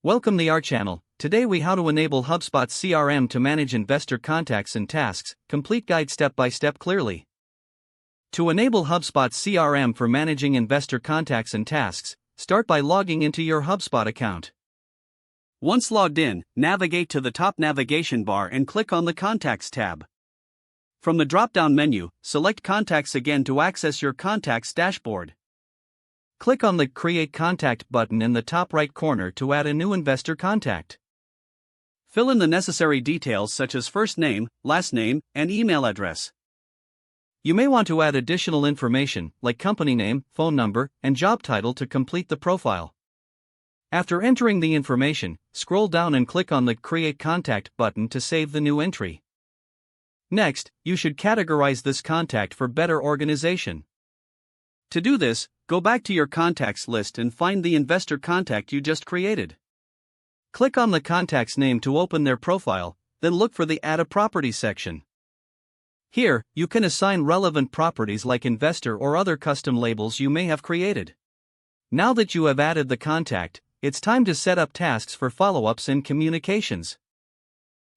Welcome to our channel. Today we how to enable HubSpot CRM to manage investor contacts and tasks. Complete guide step by step clearly. To enable HubSpot CRM for managing investor contacts and tasks, start by logging into your HubSpot account. Once logged in, navigate to the top navigation bar and click on the Contacts tab. From the drop-down menu, select Contacts again to access your contacts dashboard. Click on the Create Contact button in the top right corner to add a new investor contact. Fill in the necessary details such as first name, last name, and email address. You may want to add additional information like company name, phone number, and job title to complete the profile. After entering the information, scroll down and click on the Create Contact button to save the new entry. Next, you should categorize this contact for better organization. To do this, go back to your contacts list and find the investor contact you just created. Click on the contact's name to open their profile, then look for the Add a Property section. Here, you can assign relevant properties like investor or other custom labels you may have created. Now that you have added the contact, it's time to set up tasks for follow-ups and communications.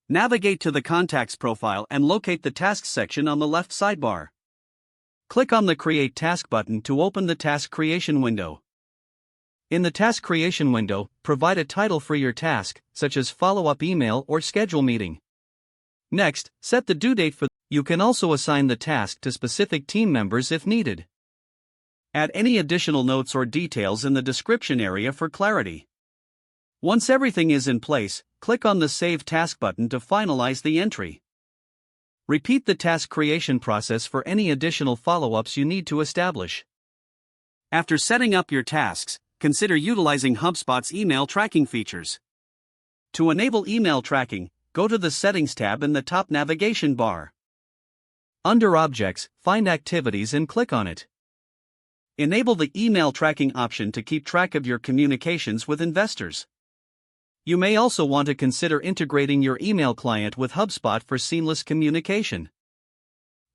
Navigate to the contact's profile and locate the Tasks section on the left sidebar. Click on the Create Task button to open the task creation window. In the task creation window, provide a title for your task, such as follow-up email or schedule meeting. Next, set the due date for. You can also assign the task to specific team members if needed. Add any additional notes or details in the description area for clarity. Once everything is in place, click on the Save Task button to finalize the entry. Repeat the task creation process for any additional follow-ups you need to establish. After setting up your tasks, consider utilizing HubSpot's email tracking features. To enable email tracking, go to the Settings tab in the top navigation bar. Under Objects, find Activities and click on it. Enable the email tracking option to keep track of your communications with investors. You may also want to consider integrating your email client with HubSpot for seamless communication.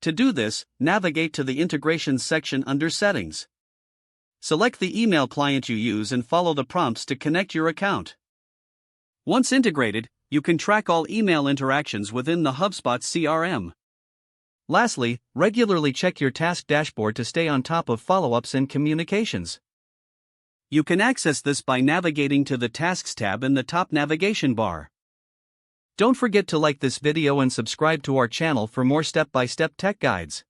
To do this, navigate to the Integrations section under Settings. Select the email client you use and follow the prompts to connect your account. Once integrated, you can track all email interactions within the HubSpot CRM. Lastly, regularly check your task dashboard to stay on top of follow-ups and communications. You can access this by navigating to the Tasks tab in the top navigation bar. Don't forget to like this video and subscribe to our channel for more step-by-step tech guides.